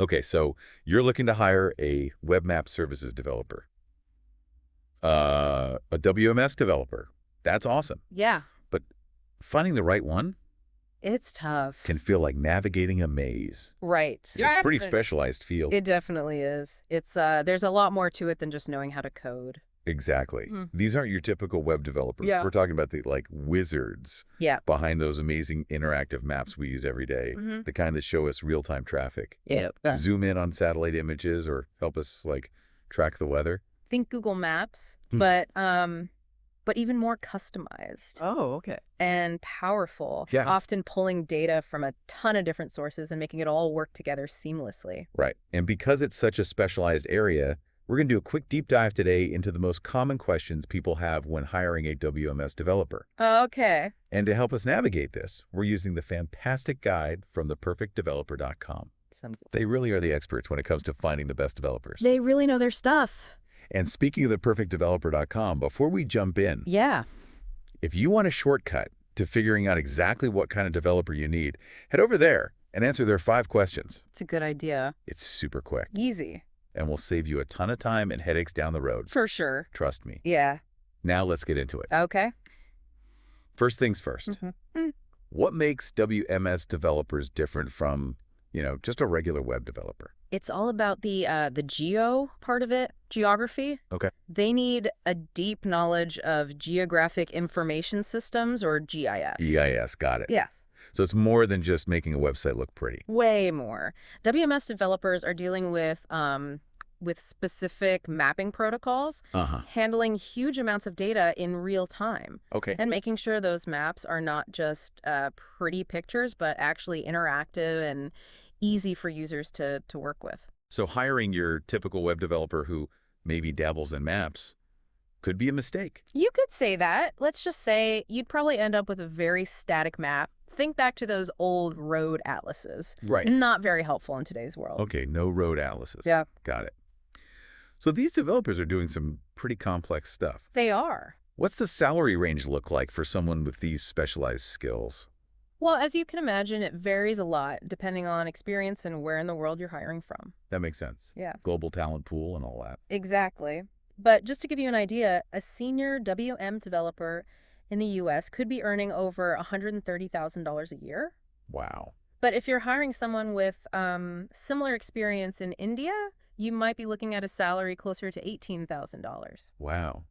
Okay, so you're looking to hire a web map services developer, a WMS developer. That's awesome. Yeah, But finding the right one it's tough. can feel like navigating a maze. Right. It's a pretty specialized field. It definitely is. There's a lot more to it than just knowing how to code. Exactly. Mm. These aren't your typical web developers. Yeah. We're talking about the wizards Yeah. behind those amazing interactive maps we use every day, Mm-hmm. the kind that show us real-time traffic. Yeah. Zoom in on satellite images or help us track the weather. Think Google Maps, Hmm. but even more customized Oh, okay. and powerful, Yeah. often pulling data from a ton of different sources and making it all work together seamlessly. Right. And because it's such a specialized area, we're going to do a quick deep dive today into the most common questions people have when hiring a WMS developer. Okay. And to help us navigate this, we're using the fantastic guide from theperfectdeveloper.com. They really are the experts when it comes to finding the best developers. They really know their stuff. And speaking of theperfectdeveloper.com, before we jump in, Yeah. if you want a shortcut to figuring out exactly what kind of developer you need, head over there and answer their 5 questions. It's a good idea. It's super quick Easy. and will save you a ton of time and headaches down the road. For sure. Trust me. Yeah. Now let's get into it. Okay. First things first. Mm-hmm. What makes WMS developers different from, just a regular web developer? It's all about the geo part of it, geography. Okay. They need a deep knowledge of geographic information systems, or GIS. GIS, got it. Yes. So it's more than just making a website look pretty. Way more. WMS developers are dealing with specific mapping protocols, Uh-huh. handling huge amounts of data in real time, Okay. and making sure those maps are not just pretty pictures, but actually interactive and easy for users to work with. So hiring your typical web developer who maybe dabbles in maps could be a mistake. You could say that. Let's just say you'd probably end up with a very static map. Think back to those old road atlases. Right. Not very helpful in today's world. Okay, no road atlases. Yeah. Got it. So these developers are doing some pretty complex stuff. They are. What's the salary range look like for someone with these specialized skills? Well, as you can imagine, it varies a lot depending on experience and where in the world you're hiring from. That makes sense. Yeah. Global talent pool and all that. Exactly. But just to give you an idea, a senior WM developer in the U.S. could be earning over $130,000 a year. Wow. But if you're hiring someone with similar experience in India, you might be looking at a salary closer to $18,000. Wow.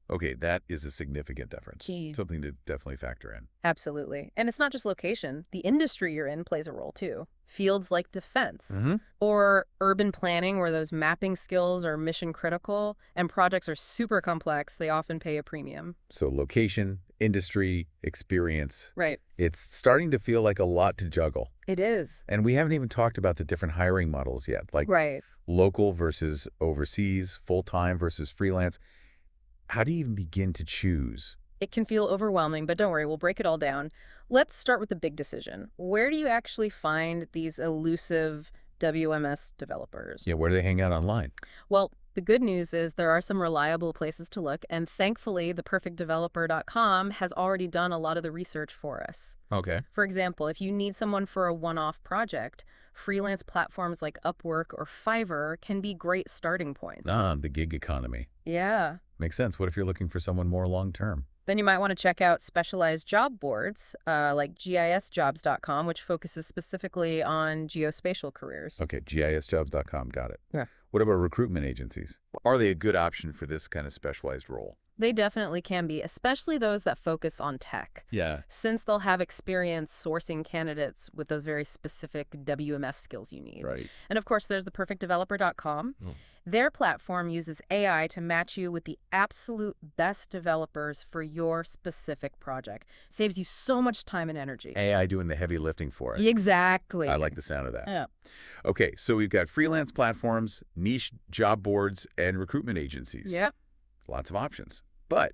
Okay, that is a significant difference. Gee. Something to definitely factor in. Absolutely. And it's not just location. The industry you're in plays a role, too. Fields like defense or urban planning, where those mapping skills are mission critical and projects are super complex, they often pay a premium. So location, industry, experience. Right. It's starting to feel like a lot to juggle. It is. And we haven't even talked about the different hiring models yet, like Right. local versus overseas, full-time versus freelance. How do you even begin to choose? It can feel overwhelming, but don't worry, we'll break it all down. Let's start with the big decision. Where do you actually find these elusive WMS developers? Yeah, where do they hang out online? Well, the good news is there are some reliable places to look, and thankfully, theperfectdeveloper.com has already done a lot of the research for us. Okay. For example, if you need someone for a one-off project, freelance platforms like Upwork or Fiverr can be great starting points. The gig economy. Yeah. Makes sense. What if you're looking for someone more long-term? Then you might want to check out specialized job boards like gisjobs.com, which focuses specifically on geospatial careers. Okay, gisjobs.com, got it. Yeah. What about recruitment agencies? Are they a good option for this kind of specialized role? They definitely can be, especially those that focus on tech, Yeah. since they'll have experience sourcing candidates with those very specific WMS skills you need. Right. And of course, there's theperfectdeveloper.com. Their platform uses AI to match you with the absolute best developers for your specific project. Saves you so much time and energy. AI doing the heavy lifting for us. Exactly. I like the sound of that. Yeah. Okay, so we've got freelance platforms, niche job boards, and recruitment agencies. Yep. Lots of options. But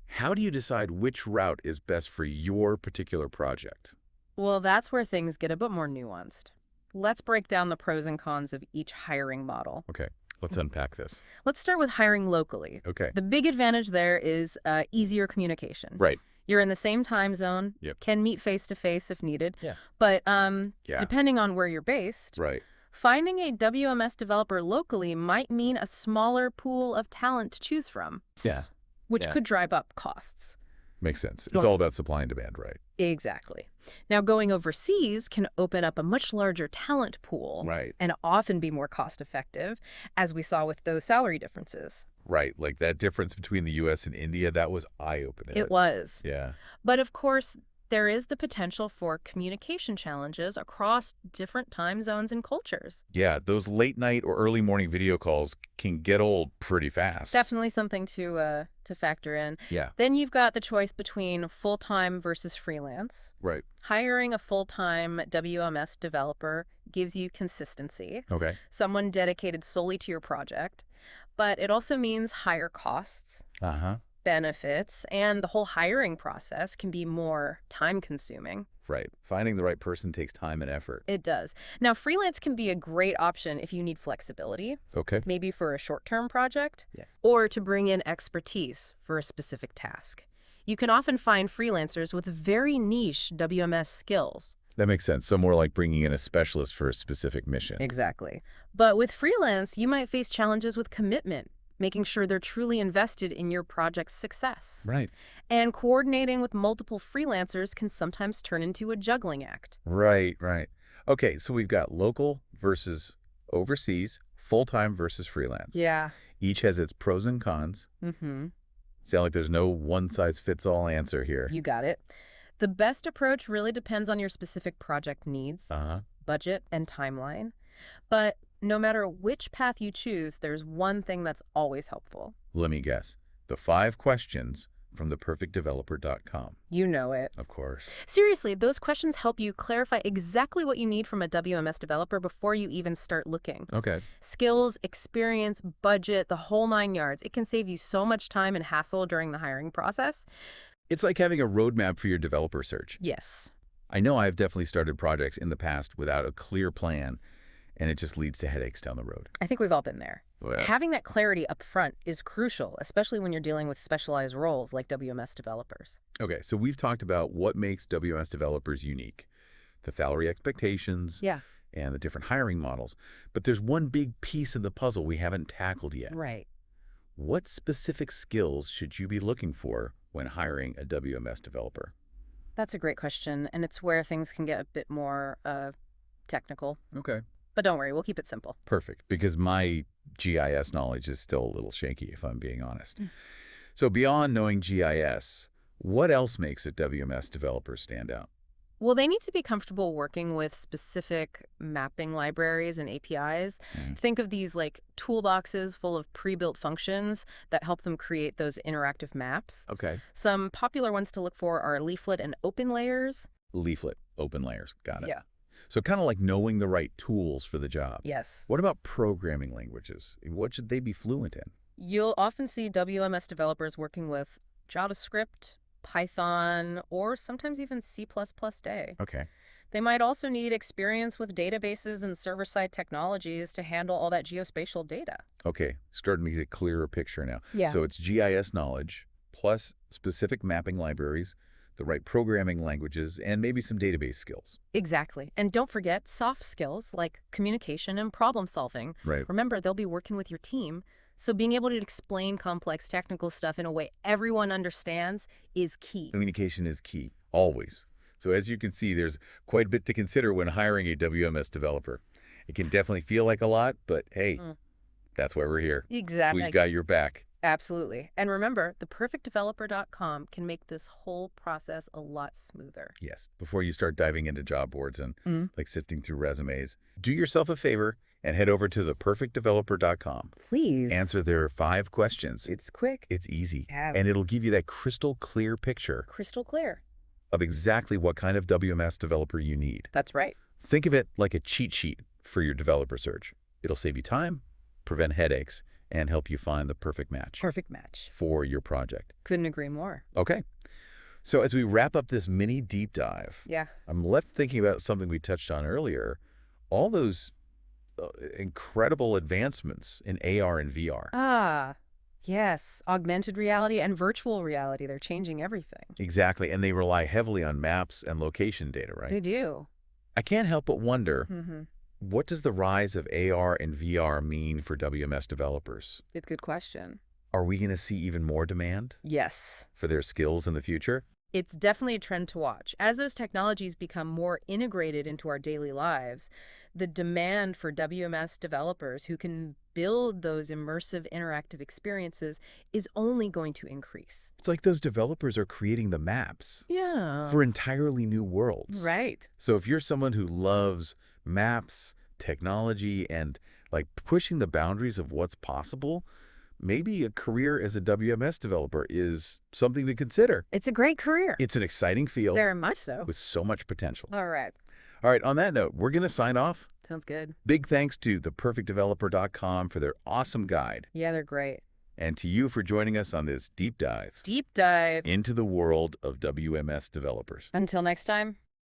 how do you decide which route is best for your particular project? Well, that's where things get a bit more nuanced. Let's break down the pros and cons of each hiring model. Okay, let's unpack this. Let's start with hiring locally. Okay. The big advantage there is easier communication. Right. You're in the same time zone, Yep. can meet face-to-face if needed. Yeah. But Yeah. depending on where you're based, Right. Finding a WMS developer locally might mean a smaller pool of talent to choose from. Yeah. Which could drive up costs. Makes sense. It's all about supply and demand, right? Exactly. Now, going overseas can open up a much larger talent pool. Right. And often be more cost-effective, as we saw with those salary differences. Right. Like that difference between the U.S. and India, that was eye-opening. It was. Yeah. But of course, there is the potential for communication challenges across different time zones and cultures. Yeah, those late night or early morning video calls can get old pretty fast. Definitely something to factor in. Yeah. Then you've got the choice between full-time versus freelance. Right. Hiring a full-time WMS developer gives you consistency. Okay. Someone dedicated solely to your project. But it also means higher costs. Benefits, and the whole hiring process can be more time-consuming. Right. Finding the right person takes time and effort. It does. Now, freelance can be a great option if you need flexibility, Okay. maybe for a short-term project, Yeah. or to bring in expertise for a specific task. You can often find freelancers with very niche WMS skills. That makes sense. So more like bringing in a specialist for a specific mission. Exactly. But with freelance, you might face challenges with commitment, making sure they're truly invested in your project's success. Right. And coordinating with multiple freelancers can sometimes turn into a juggling act. Right, right. Okay, so we've got local versus overseas, full-time versus freelance. Yeah. Each has its pros and cons. Mm-hmm. Sound like there's no one-size-fits-all answer here. You got it. The best approach really depends on your specific project needs, budget, and timeline. But no matter which path you choose, there's one thing that's always helpful. Let me guess. The 5 questions from theperfectdeveloper.com. You know it. Of course. Seriously, those questions help you clarify exactly what you need from a WMS developer before you even start looking. Okay. Skills, experience, budget, the whole 9 yards. It can save you so much time and hassle during the hiring process. It's like having a roadmap for your developer search. Yes. I know I've definitely started projects in the past without a clear plan, and it just leads to headaches down the road. I think we've all been there. Well, Having that clarity up front is crucial, especially when you're dealing with specialized roles like WMS developers. okay, so we've talked about what makes WMS developers unique, the salary expectations, Yeah. and the different hiring models. But there's one big piece of the puzzle we haven't tackled yet. Right. What specific skills should you be looking for when hiring a WMS developer? That's a great question, and it's where things can get a bit more technical. Okay. But don't worry, we'll keep it simple. Perfect, because my GIS knowledge is still a little shaky, if I'm being honest. So beyond knowing GIS, what else makes a WMS developer stand out? Well, they need to be comfortable working with specific mapping libraries and APIs. Think of these like toolboxes full of pre-built functions that help them create those interactive maps. Okay. Some popular ones to look for are leaflet and open layers. Leaflet, open layers, got it. Yeah. So kind of like knowing the right tools for the job. Yes. What about programming languages? What should they be fluent in? You'll often see WMS developers working with JavaScript, Python, or sometimes even C++day. Okay. They might also need experience with databases and server-side technologies to handle all that geospatial data. Okay, starting to get a clearer picture now. Yeah. So it's GIS knowledge, plus specific mapping libraries, the right programming languages, and maybe some database skills. Exactly. And don't forget soft skills like communication and problem solving. Right. Remember, they'll be working with your team. So being able to explain complex technical stuff in a way everyone understands is key. Communication is key, always. So as you can see, there's quite a bit to consider when hiring a WMS developer. It can definitely feel like a lot, but hey, that's why we're here. Exactly. We've got your back. Absolutely. And remember, theperfectdeveloper.com can make this whole process a lot smoother. Yes. Before you start diving into job boards and like sifting through resumes, do yourself a favor and head over to theperfectdeveloper.com. Please. Answer their 5 questions. It's quick. It's easy. Yeah. And it'll give you that crystal clear picture Crystal clear. of exactly what kind of WMS developer you need. That's right. Think of it like a cheat sheet for your developer search. It'll save you time, prevent headaches, and help you find the perfect match. Perfect match. For your project. Couldn't agree more. Okay. So as we wrap up this mini deep dive, Yeah. I'm left thinking about something we touched on earlier, all those incredible advancements in AR and VR. Ah, yes. Augmented reality and virtual reality. They're changing everything. Exactly. And they rely heavily on maps and location data, They right? do. I can't help but wonder, what does the rise of AR and VR mean for WMS developers? It's a good question. Are we going to see even more demand Yes. for their skills in the future? It's definitely a trend to watch. As those technologies become more integrated into our daily lives, the demand for WMS developers who can build those immersive interactive experiences is only going to increase. It's like those developers are creating the maps Yeah. for entirely new worlds. Right. So if you're someone who loves maps, technology, and like pushing the boundaries of what's possible, maybe a career as a WMS developer is something to consider. It's a great career. It's an exciting field Very much so. with so much potential. All right. All right, on that note, we're going to sign off. Sounds good. Big thanks to theperfectdeveloper.com for their awesome guide, Yeah, they're great. and to you for joining us on this deep dive Deep dive. into the world of WMS developers. Until next time.